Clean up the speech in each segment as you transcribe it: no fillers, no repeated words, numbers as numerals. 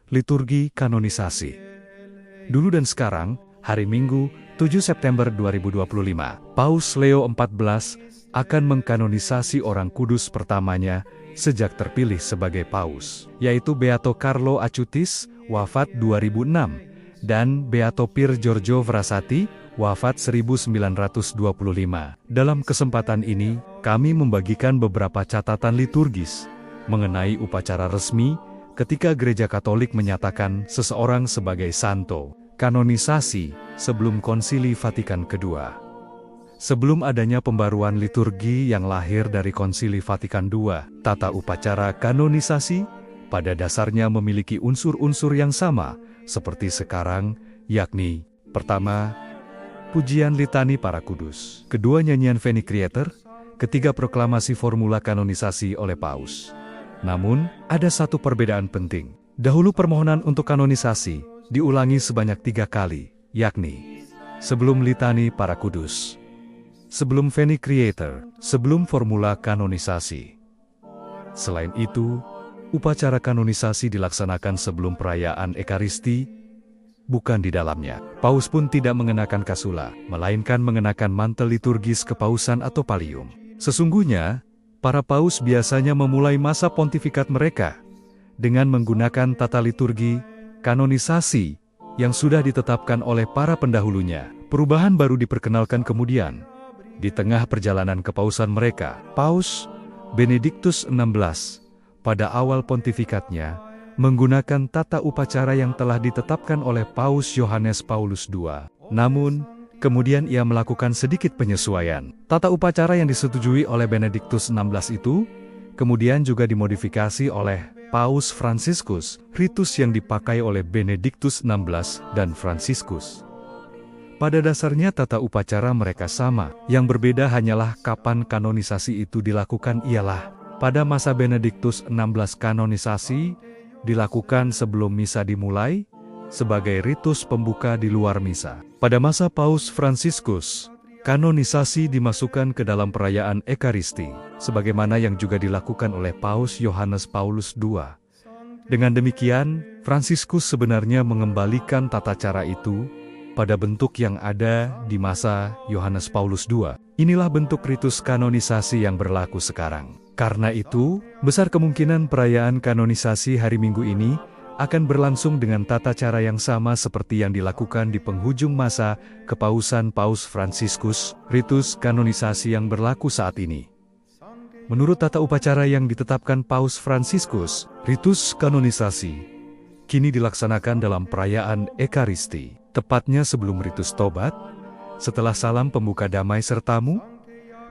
Liturgi Kanonisasi. Dulu dan sekarang, hari Minggu, 7 September 2025, Paus Leo XIV akan mengkanonisasi orang kudus pertamanya sejak terpilih sebagai Paus, yaitu Beato Carlo Acutis, wafat 2006, dan Beato Pier Giorgio Frassati, wafat 1925. Dalam kesempatan ini, kami membagikan beberapa catatan liturgis mengenai upacara resmi ketika Gereja Katolik menyatakan seseorang sebagai santo, kanonisasi, sebelum Konsili Vatikan II. Sebelum adanya pembaruan liturgi yang lahir dari Konsili Vatikan II, tata upacara kanonisasi pada dasarnya memiliki unsur-unsur yang sama seperti sekarang, yakni: pertama, pujian litani para kudus; kedua, nyanyian Veni Creator; ketiga, proklamasi formula kanonisasi oleh Paus. Namun, ada satu perbedaan penting. Dahulu permohonan untuk kanonisasi diulangi sebanyak 3 kali, yakni sebelum litani para kudus, sebelum Veni Creator, sebelum formula kanonisasi. Selain itu, upacara kanonisasi dilaksanakan sebelum perayaan Ekaristi, bukan di dalamnya. Paus pun tidak mengenakan kasula, melainkan mengenakan mantel liturgis kepausan atau pallium. Sesungguhnya, para paus biasanya memulai masa pontifikat mereka dengan menggunakan tata liturgi kanonisasi yang sudah ditetapkan oleh para pendahulunya. Perubahan baru diperkenalkan kemudian di tengah perjalanan kepausan mereka. Paus Benediktus XVI pada awal pontifikatnya menggunakan tata upacara yang telah ditetapkan oleh Paus Yohanes Paulus II. Namun, kemudian ia melakukan sedikit penyesuaian. Tata upacara yang disetujui oleh Benediktus XVI itu kemudian juga dimodifikasi oleh Paus Fransiskus, ritus yang dipakai oleh Benediktus XVI dan Fransiskus. Pada dasarnya tata upacara mereka sama, yang berbeda hanyalah kapan kanonisasi itu dilakukan ialah pada masa Benediktus XVI kanonisasi dilakukan sebelum misa dimulai, sebagai ritus pembuka di luar misa. Pada masa Paus Fransiskus, kanonisasi dimasukkan ke dalam perayaan Ekaristi, sebagaimana yang juga dilakukan oleh Paus Yohanes Paulus II. Dengan demikian, Fransiskus sebenarnya mengembalikan tata cara itu pada bentuk yang ada di masa Yohanes Paulus II. Inilah bentuk ritus kanonisasi yang berlaku sekarang. Karena itu, besar kemungkinan perayaan kanonisasi hari Minggu ini akan berlangsung dengan tata cara yang sama seperti yang dilakukan di penghujung masa kepausan Paus Fransiskus, ritus kanonisasi yang berlaku saat ini. Menurut tata upacara yang ditetapkan Paus Fransiskus, ritus kanonisasi kini dilaksanakan dalam perayaan Ekaristi, tepatnya sebelum ritus tobat, setelah salam pembuka damai sertamu,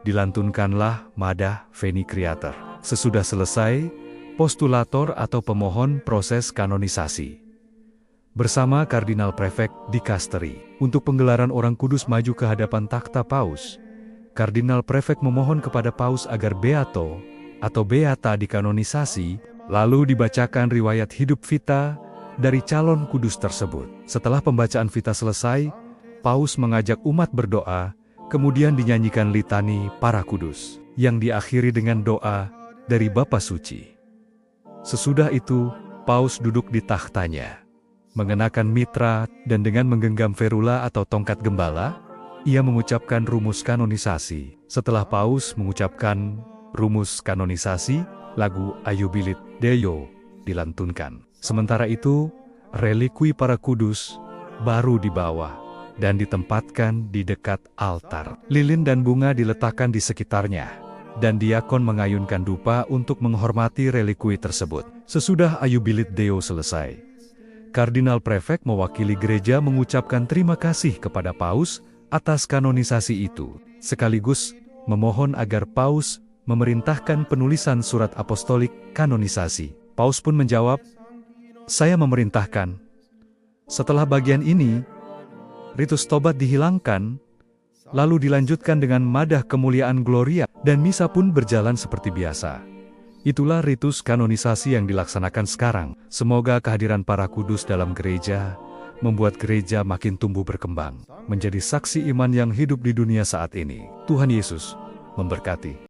dilantunkanlah Madah Veni Creator. Sesudah selesai, postulator atau pemohon proses kanonisasi bersama Kardinal Prefek Dikasteri. Untuk penggelaran orang kudus maju ke hadapan takhta Paus, Kardinal Prefek memohon kepada Paus agar Beato atau Beata dikanonisasi, lalu dibacakan riwayat hidup vita dari calon kudus tersebut. Setelah pembacaan vita selesai, Paus mengajak umat berdoa, kemudian dinyanyikan litani para kudus, yang diakhiri dengan doa dari Bapa Suci. Sesudah itu, Paus duduk di takhtanya, mengenakan mitra dan dengan menggenggam ferula atau tongkat gembala, ia mengucapkan rumus kanonisasi. Setelah Paus mengucapkan rumus kanonisasi, lagu Aiubilit Deo dilantunkan. Sementara itu, relikui para kudus baru dibawa dan ditempatkan di dekat altar. Lilin dan bunga diletakkan di sekitarnya, dan diakon mengayunkan dupa untuk menghormati relikui tersebut. Sesudah Aiubilit Deo selesai, Kardinal Prefek mewakili gereja mengucapkan terima kasih kepada Paus atas kanonisasi itu, sekaligus memohon agar Paus memerintahkan penulisan surat apostolik kanonisasi. Paus pun menjawab, "Saya memerintahkan." Setelah bagian ini, ritus tobat dihilangkan, lalu dilanjutkan dengan Madah Kemuliaan Gloria, dan misa pun berjalan seperti biasa. Itulah ritus kanonisasi yang dilaksanakan sekarang. Semoga kehadiran para kudus dalam gereja membuat gereja makin tumbuh berkembang, menjadi saksi iman yang hidup di dunia saat ini. Tuhan Yesus memberkati.